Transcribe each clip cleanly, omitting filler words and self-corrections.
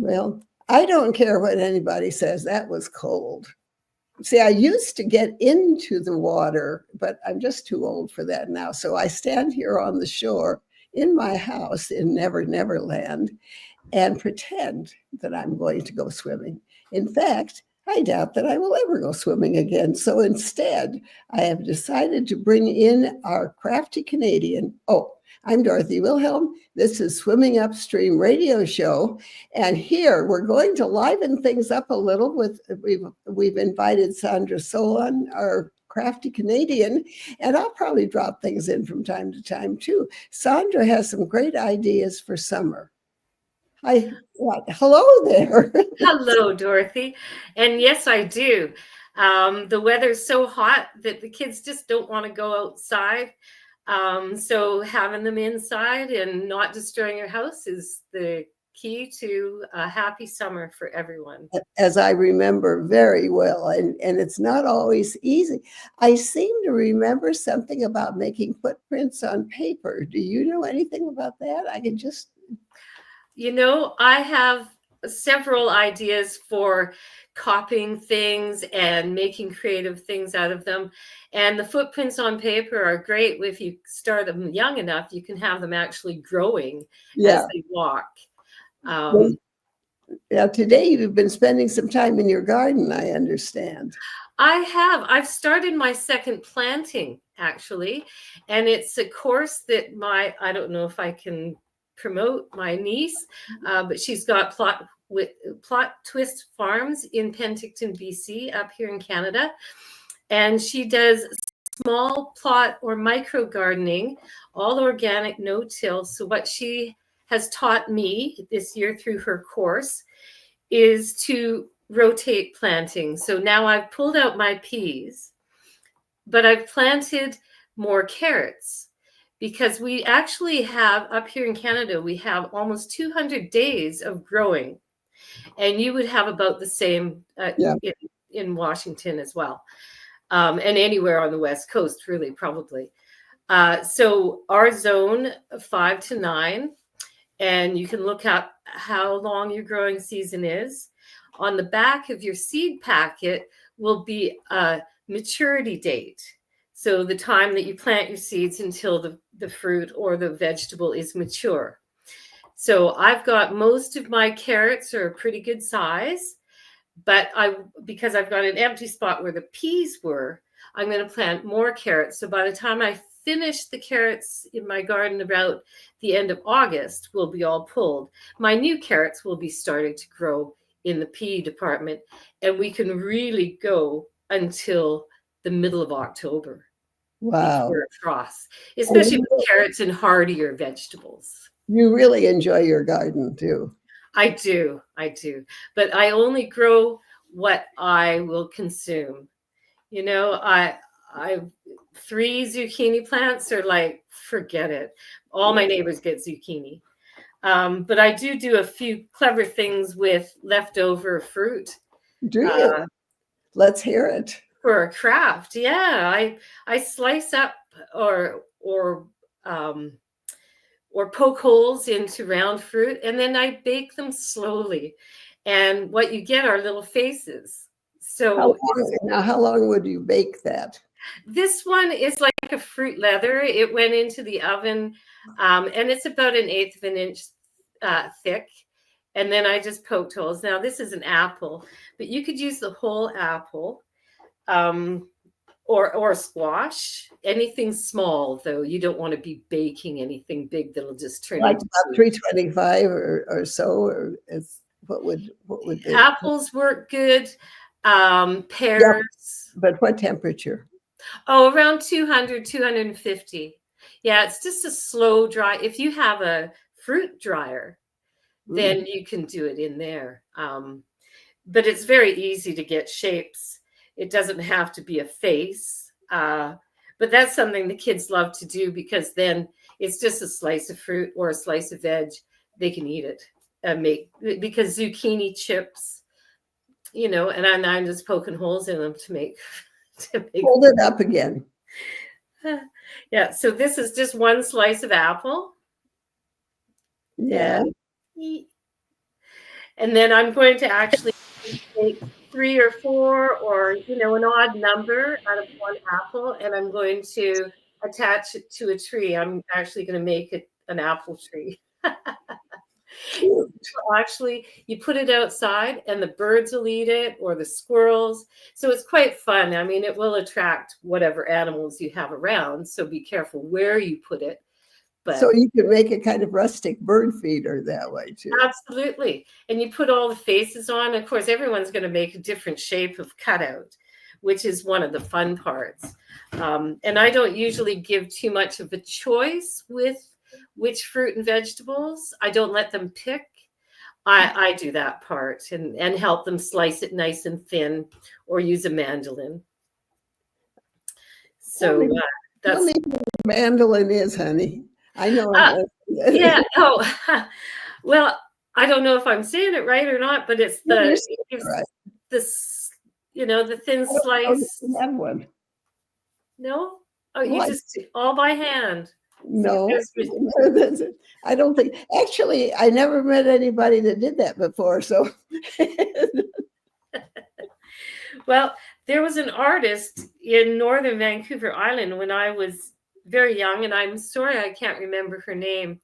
Well, I don't care what anybody says. That was cold. See, I used to get into the water, but I'm just too old for that now. So I stand here on the shore in my house in Never Never Land and pretend that I'm going to go swimming. In fact, I doubt that I will ever go swimming again. So instead, I have decided to bring in our Crafty Canadian. Oh, I'm Dorothy Wilhelm. This is Swimming Upstream Radio Show. And here we're going to liven things up a little with, we've invited Sandra Solon, our Crafty Canadian, and I'll probably drop things in from time to time too. Sandra has some great ideas for summer. Hi, hello there. Hello, Dorothy. And yes, I do. The weather's so hot that the kids just don't want to go outside. So having them inside and not destroying your house is the key to a happy summer for everyone. As I remember very well, and it's not always easy. I seem to remember something about making footprints on paper. Do you know anything about that? I can just... I have several ideas for copying things and making creative things out of them. And the footprints on paper are great. If you start them young enough, you can have them actually growing as they walk. Now, today you've been spending some time in your garden, I understand. I have. I've started my second planting, actually. And it's a course that I don't know if I can promote, my niece, but she's got Plot Twist Farms in Penticton, BC, up here in Canada. And she does small plot or micro gardening, all organic, no-till. So what she has taught me this year through her course is to rotate planting. So now I've pulled out my peas, but I've planted more carrots. Because we actually have, up here in Canada, we have almost 200 days of growing. And you would have about the same in Washington as well. And anywhere on the West Coast, really, probably. So our zone, 5 to 9, and you can look up how long your growing season is. On the back of your seed packet will be a maturity date. So the time that you plant your seeds until the fruit or the vegetable is mature. So I've got most of my carrots are a pretty good size, but because I've got an empty spot where the peas were, I'm going to plant more carrots. So by the time I finish the carrots in my garden about the end of August, will be all pulled. My new carrots will be starting to grow in the pea department, and we can really go until the middle of October. Wow. Before it frosts, especially with carrots and hardier vegetables. You really enjoy your garden too. I do. But I only grow what I will consume. I 3 zucchini plants are like, forget it. All my neighbors get zucchini. But I do a few clever things with leftover fruit. Do you? Let's hear it. For a craft, yeah. I slice up or poke holes into round fruit, and then I bake them slowly. And what you get are little faces. So how long would you bake that? This one is like a fruit leather. It went into the oven, and it's about 1/8 of an inch thick. And then I just poked holes. Now this is an apple, but you could use the whole apple. Or squash, anything small, though. You don't want to be baking anything big that'll just turn like into about 325 or so, or what would be? Apples work good. Pears. But what temperature? Oh, around 200, 250. Yeah, it's just a slow dry. If you have a fruit dryer, then you can do it in there. But it's very easy to get shapes. It doesn't have to be a face, but that's something the kids love to do, because then it's just a slice of fruit or a slice of veg. They can eat it and because zucchini chips, and I'm just poking holes in them to make. Hold it up again. Yeah. So this is just one slice of apple. Yeah. And then I'm going to actually take 3 or 4 or, an odd number out of one apple, and I'm going to attach it to a tree. I'm actually going to make it an apple tree. Cute. Actually, you put it outside and the birds will eat it, or the squirrels. So it's quite fun. I mean, it will attract whatever animals you have around. So be careful where you put it. But So you can make a kind of rustic bird feeder that way too. absolutely. And you put all the faces on. Of course, everyone's going to make a different shape of cutout, which is one of the fun parts. And I don't usually give too much of a choice with which fruit and vegetables. I don't let them pick. I do that part and help them slice it nice and thin, or use a mandolin. So Tell me what a mandolin is, honey. I know. Yeah. Oh, well, I don't know if I'm saying it right or not, but it's Right. this, the thin I slice. don't have one. No? Oh, you just all by hand. No, I don't think. Actually, I never met anybody that did that before. So, well, there was an artist in northern Vancouver Island when I was very young, and I'm sorry I can't remember her name,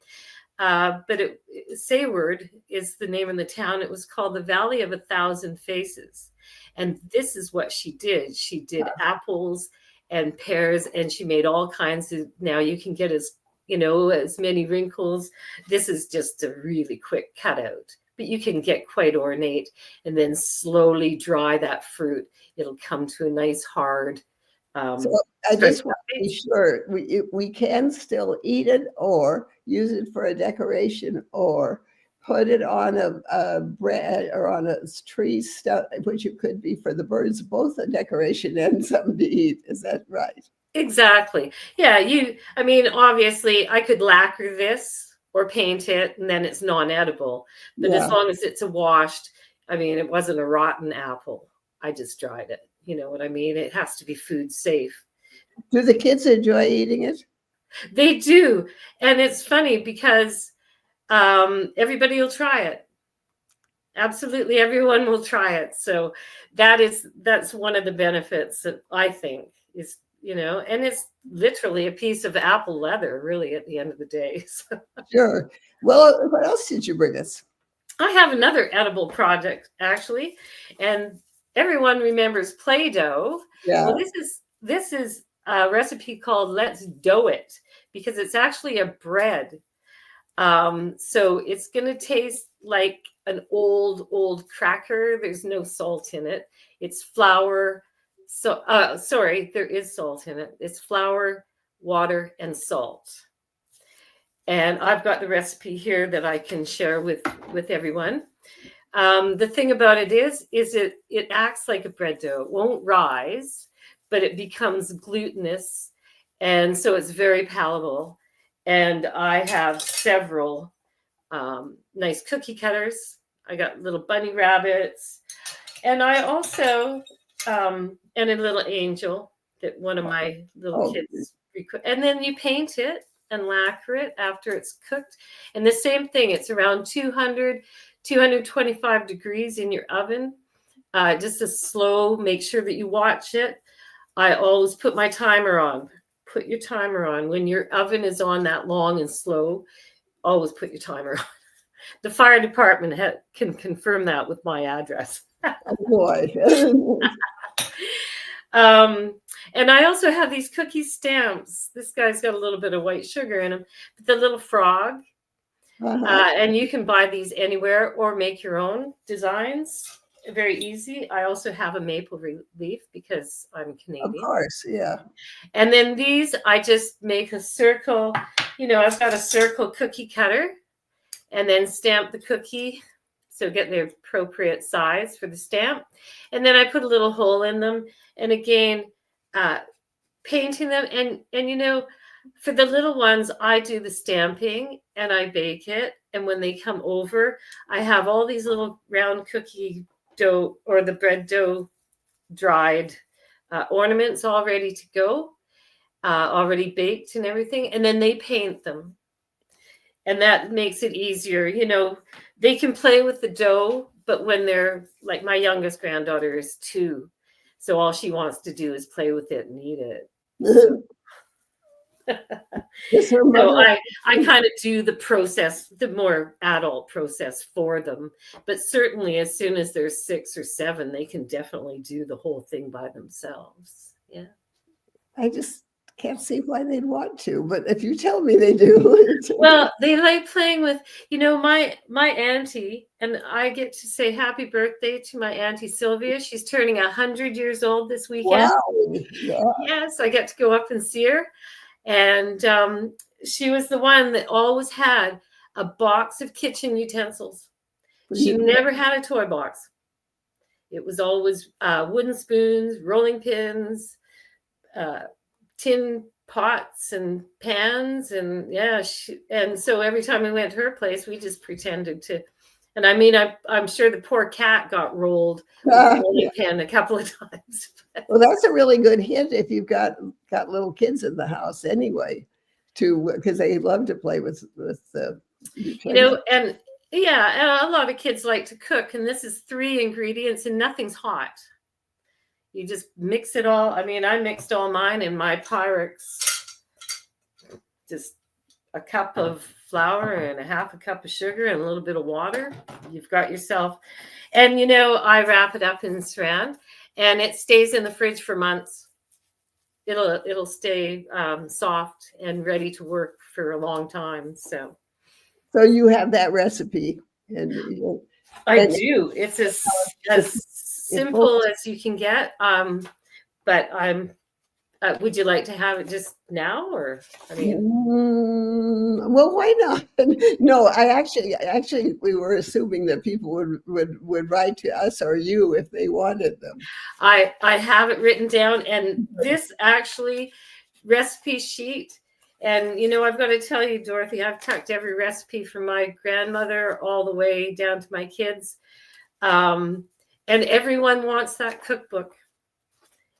but Sayward is the name of the town. It was called the Valley of 1,000 Faces, and this is what she did. She did apples and pears, and she made all kinds of. Now you can get as many wrinkles. This is just a really quick cutout, but you can get quite ornate, and then slowly dry that fruit. It'll come to a nice hard. So I just want to be sure we can still eat it, or use it for a decoration, or put it on a bread or on a tree stuff, which it could be for the birds, both a decoration and something to eat. Is that right? Exactly. Yeah. I mean, obviously I could lacquer this or paint it, and then it's non-edible. But as long as it's washed, I mean, it wasn't a rotten apple. I just dried it. You know what I mean? It has to be food safe. Do the kids enjoy eating it? They do. And it's funny because everybody will try it. Absolutely everyone will try it. So that's one of the benefits that I think is, and it's literally a piece of apple leather, really, at the end of the day. So. Sure. Well, what else did you bring us? I have another edible project, actually, and everyone remembers Play-Doh. Yeah. Well, this is a recipe called Let's Dough It, because it's actually a bread. So it's going to taste like an old cracker. There's no salt in it. It's flour. So, sorry, there is salt in it. It's flour, water, and salt. And I've got the recipe here that I can share with everyone. The thing about it is it acts like a bread dough. It won't rise, but it becomes glutinous. And so it's very palatable. And I have several nice cookie cutters. I got little bunny rabbits. And I also, and a little angel that one of my little kids. And then you paint it and lacquer it after it's cooked. And the same thing, it's around 225 degrees in your oven. Just a slow, make sure that you watch it. I always put my timer on. Put your timer on. When your oven is on that long and slow, always put your timer on. The fire department can confirm that with my address. Oh, boy. And I also have these cookie stamps. This guy's got a little bit of white sugar in him. But the little frog. And you can buy these anywhere or make your own designs. Very easy. I also have a maple leaf because I'm Canadian. Of course, yeah. And then these, I just make a circle. I've got a circle cookie cutter, and then stamp the cookie. So get the appropriate size for the stamp. And then I put a little hole in them. And again, painting them. And for the little ones, I do the stamping and I bake it. And when they come over, I have all these little round cookie dough or the bread dough dried ornaments all ready to go, already baked and everything. And then they paint them. and that makes it easier. You know, they can play with the dough, but when they're like, my youngest granddaughter is 2, so all she wants to do is play with it and eat it. So, Does her so mother? I kind of do the process, the more adult process for them. But certainly, as soon as they're 6 or 7, they can definitely do the whole thing by themselves. Yeah. I just can't see why they'd want to, but if you tell me they do, it's okay. Well, they like playing with, you know, my auntie, and I get to say happy birthday to my auntie Sylvia. She's turning 100 years old this weekend. Wow. Yeah. Yes, I get to go up and see her. And she was the one that always had a box of kitchen utensils. She never had a toy box. It was always wooden spoons, rolling pins, tin pots and pans, and yeah, and so every time we went to her place, we just pretended to. And I mean, I'm sure the poor cat got rolled with a rolling pin a couple of times. Well, that's a really good hint if you've got little kids in the house anyway, because they love to play with the. You know, and yeah, and a lot of kids like to cook, and this is 3 ingredients and nothing's hot. You just mix it all. I mean, I mixed all mine in my Pyrex, just a cup of flour and a half a cup of sugar and a little bit of water. You've got yourself, and you know, I wrap it up in saran, and it stays in the fridge for months. It'll stay soft and ready to work for a long time. So you have that recipe, and I do. It's as simple as you can get. But I'm. Would you like to have it just now, or I mean? Well, why not? No, I actually, we were assuming that people would write to us or you if they wanted them. I have it written down, and this actually recipe sheet. And you know, I've got to tell you, Dorothy, I've tucked every recipe from my grandmother all the way down to my kids, and everyone wants that cookbook.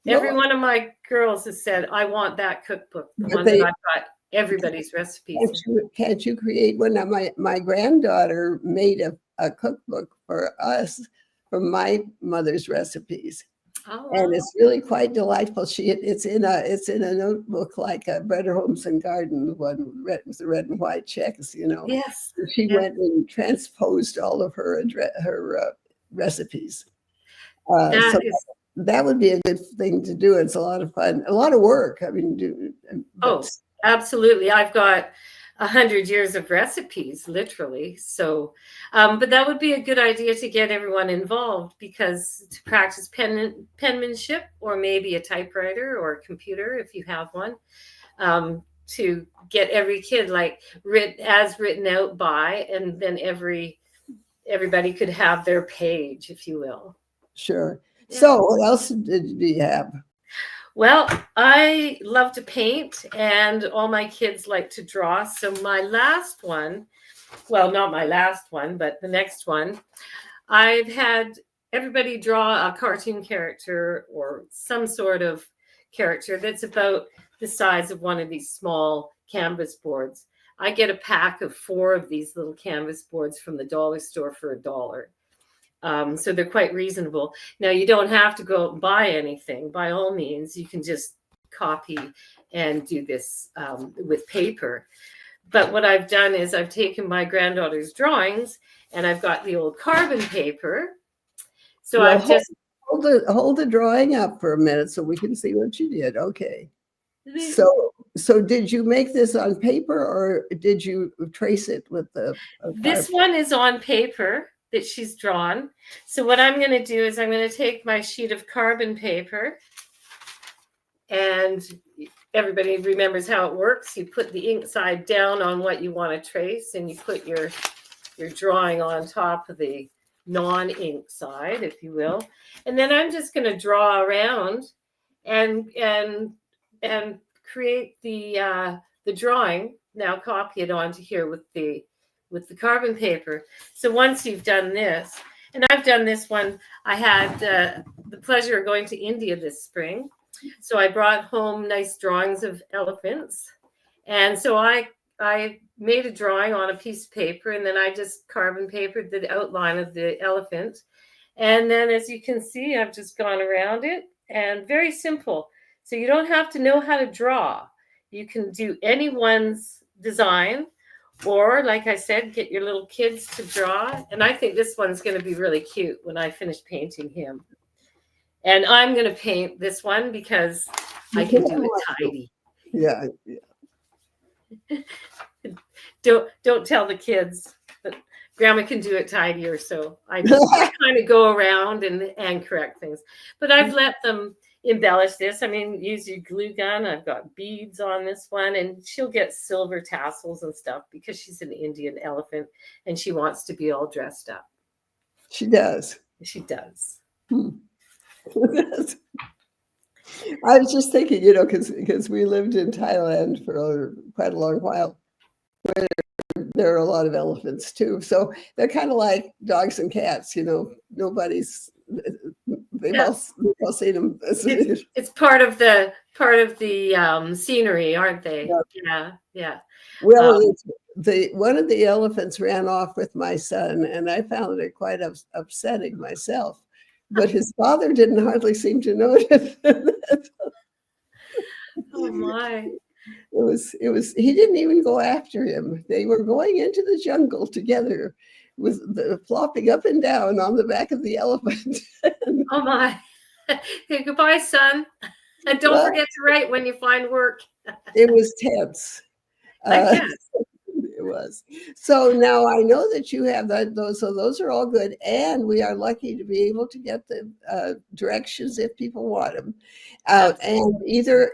Every one of my girls has said, I want that cookbook, the one that I've got everybody's recipes. Can't you create one? Now, my granddaughter made a cookbook for us from my mother's recipes. Oh, wow. And it's really quite delightful. It's in a notebook like a Brenda Homes and Garden one with the red and white checks, you know. Yes. She went and transposed all of her recipes. That would be a good thing to do. It's a lot of fun, a lot of work. I mean, absolutely. I've got 100 years of recipes, literally. So, but that would be a good idea to get everyone involved, because to practice penmanship, or maybe a typewriter or a computer if you have one, to get every kid like written out by, and then everybody could have their page, if you will. Sure. Yeah. So what else do you have? Well, I love to paint, and all my kids like to draw. So my last one, well, not my last one, but the next one, I've had everybody draw a cartoon character or some sort of character that's about the size of one of these small canvas boards. I get a pack of 4 of these little canvas boards from the dollar store for $1. So they're quite reasonable. Now, you don't have to go out and buy anything. By all means, you can just copy and do this with paper. But what I've done is I've taken my granddaughter's drawings, and I've got the old carbon paper. So well, I've just... Hold the drawing up for a minute so we can see what you did. Okay. So did you make this on paper, or did you trace it with the... This one is on paper that she's drawn. So what I'm going to do is I'm going to take my sheet of carbon paper, and everybody remembers how it works. You put the ink side down on what you want to trace, and you put your drawing on top of the non-ink side, if you will. And then I'm just going to draw around and create the drawing. Now copy it onto here with the carbon paper. So once you've done this, and I've done this one, I had the pleasure of going to India this spring. So I brought home nice drawings of elephants. And so I made a drawing on a piece of paper, and then I just carbon papered the outline of the elephant. And then, as you can see, I've just gone around it, and very simple. So you don't have to know how to draw. You can do anyone's design, or like I said, get your little kids to draw. And I think this one's going to be really cute when I finish painting him. And I'm going to paint this one because I can do it tidy. Yeah. Don't tell the kids, but Grandma can do it tidier. So I just kind of go around and correct things. But I've let them embellish this. I mean, use your glue gun. I've got beads on this one, and she'll get silver tassels and stuff because she's an Indian elephant and she wants to be all dressed up. She does. She does. I was just thinking, because we lived in Thailand for quite a long while, where there are a lot of elephants too. So they're kind of like dogs and cats, nobody's, they've all seen them. It's part of the scenery, aren't they? Yeah. Well, one of the elephants ran off with my son, and I found it quite upsetting myself. But his father didn't hardly seem to notice. Oh my! It was. He didn't even go after him. They were going into the jungle together, with flopping up and down on the back of the elephant. Oh my! Hey, goodbye, son. And don't forget to write when you find work. It was tense. It was. So now I know that you have those. So those are all good, and we are lucky to be able to get the directions if people want them out. And either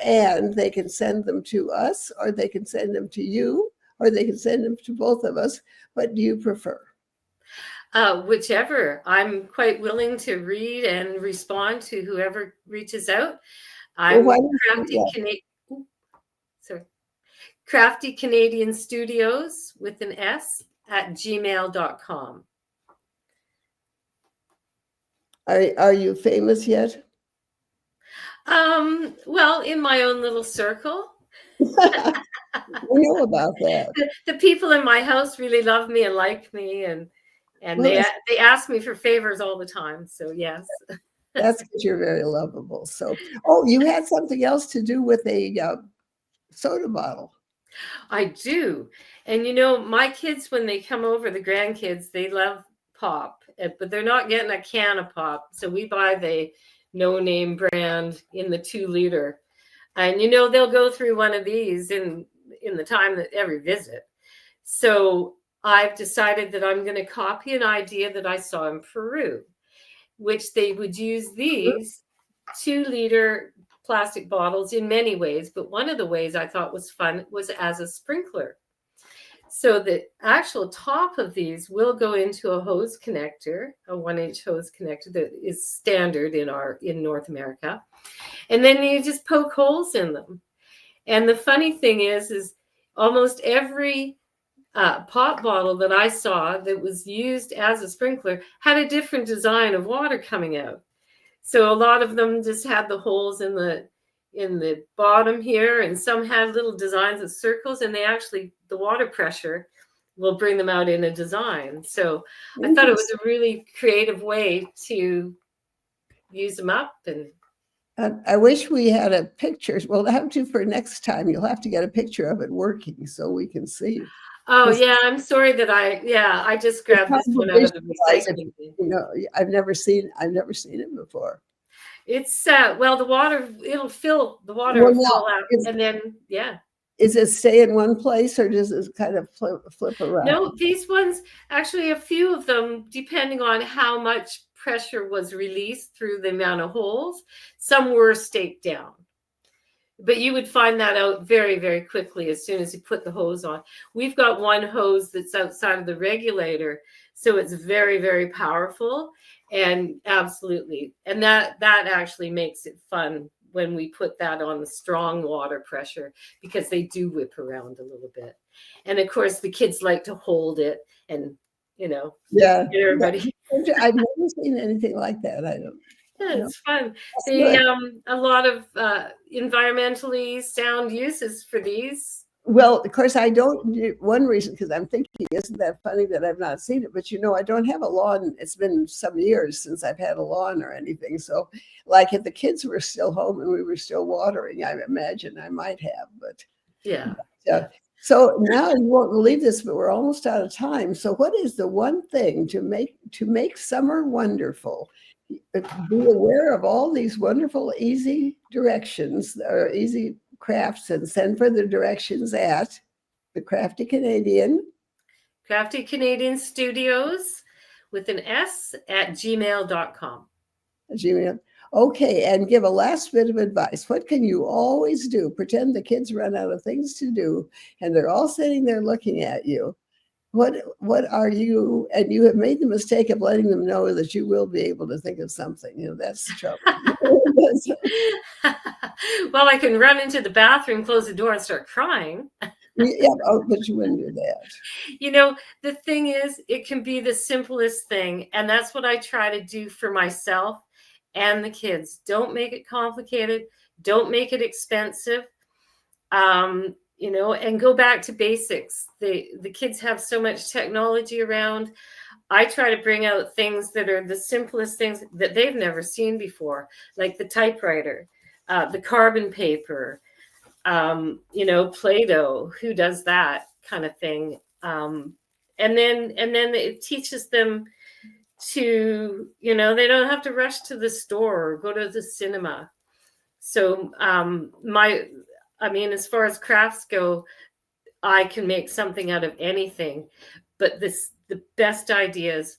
and they can send them to us, or they can send them to you, or they can send them to both of us. What do you prefer? Whichever. I'm quite willing to read and respond to whoever reaches out. I'm Crafty Canadian. Sorry. Crafty Canadian Studios with an S at gmail.com. Are you famous yet? Well, in my own little circle. I know about that. The people in my house really love me and like me, and they ask me for favors all the time. So yes. That's because you're very lovable. So, you had something else to do with a soda bottle. I do. And my kids, when they come over, the grandkids, they love pop, but they're not getting a can of pop. So we buy the no-name brand in the 2-liter. And they'll go through one of these in the time that every visit. So I've decided that I'm going to copy an idea that I saw in Peru, which they would use these 2-liter plastic bottles in many ways, but one of the ways I thought was fun was as a sprinkler. So the actual top of these will go into a hose connector, a 1-inch hose connector that is standard in North America. And then you just poke holes in them. And the funny thing is almost every pop bottle that I saw that was used as a sprinkler had a different design of water coming out. So a lot of them just had the holes in the bottom here, and some had little designs of circles, and the water pressure will bring them out in a design. So I thought it was a really creative way to use them up. And I wish we had a picture. Well, have to for next time. You'll have to get a picture of it working so we can see. Oh yeah, I'm sorry that I just grabbed this one out of the recycling bin. I've never seen it before. It's the water, it'll fill, the water will fill out, and then Is it stay in one place, or does it kind of flip around? No, these ones, actually a few of them, depending on how much pressure was released through the amount of holes, some were staked down. But you would find that out very, very quickly as soon as you put the hose on. We've got one hose that's outside of the regulator, so it's very, very powerful, and absolutely. And that actually makes it fun when we put that on the strong water pressure, because they do whip around a little bit. And of course, the kids like to hold it and, everybody. I've never seen anything like that. I don't. Yeah, it's fun. A lot of environmentally sound uses for these. Well, of course, I don't. One reason, because I'm thinking, isn't that funny that I've not seen it? But I don't have a lawn. It's been some years since I've had a lawn or anything. So, like, if the kids were still home and we were still watering, I imagine I might have. But Yeah. so now you won't believe this, but we're almost out of time. So, what is the one thing to make summer wonderful? Be aware of all these wonderful, easy directions or easy crafts, and send for the directions at the Crafty Canadian. Crafty Canadian Studios with an S at gmail.com. Gmail. Okay, and give a last bit of advice. What can you always do? Pretend the kids run out of things to do and they're all sitting there looking at you. What are you, and you have made the mistake of letting them know that you will be able to think of something. That's the trouble. Well, I can run into the bathroom, close the door, and start crying. Yeah, but you wouldn't do that. The thing is, it can be the simplest thing. And that's what I try to do for myself and the kids. Don't make it complicated. Don't make it expensive. And go back to basics. The kids have so much technology around. I try to bring out things that are the simplest things that they've never seen before, like the typewriter, the carbon paper, Play-Doh. Who does that kind of thing? And then it teaches them to, they don't have to rush to the store or go to the cinema. So as far as crafts go, I can make something out of anything, but the best ideas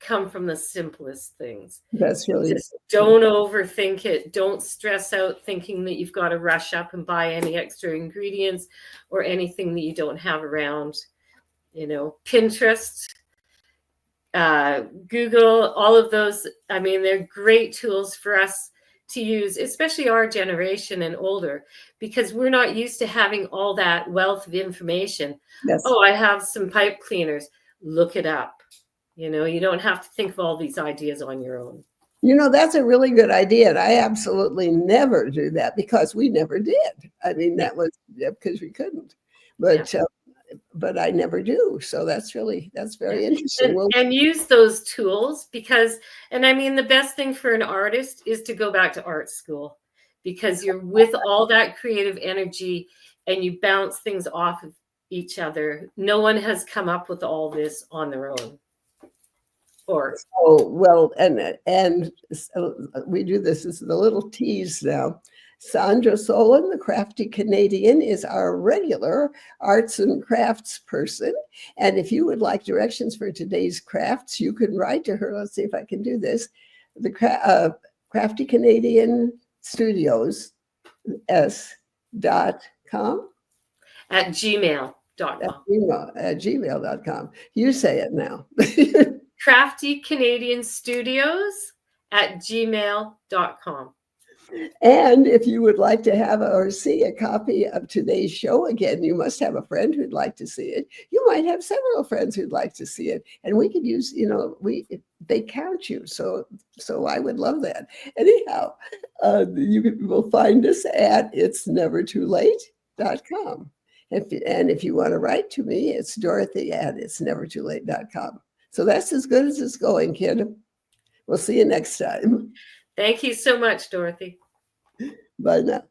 come from the simplest things. That's really just don't overthink it. Don't stress out thinking that you've got to rush up and buy any extra ingredients or anything that you don't have around. Pinterest, Google, all of those. They're great tools for us to use, especially our generation and older, because we're not used to having all that wealth of information. Yes. Oh, I have some pipe cleaners. Look it up. You don't have to think of all these ideas on your own. That's a really good idea. And I absolutely never do that because we never did. That was because we couldn't. But I never do. So that's very interesting. And use those tools because, the best thing for an artist is to go back to art school, because you're with all that creative energy and you bounce things off of each other. No one has come up with all this on their own. And we do this as the little tease now. Sandra Solon, the Crafty Canadian, is our regular arts and crafts person. And if you would like directions for today's crafts, you can write to her. Let's see if I can do this. The Crafty Canadian Studios s.com at gmail.com. At gmail.com. You say it now. Crafty Canadian Studios at gmail.com. And if you would like to have or see a copy of today's show again, you must have a friend who'd like to see it. You might have several friends who'd like to see it. And we could use, they count you. So I would love that. Anyhow, you will find us at itsnevertoolate.com. And if you want to write to me, it's Dorothy at itsnevertoolate.com. So that's as good as it's going, kid. We'll see you next time. Thank you so much, Dorothy. Bye now.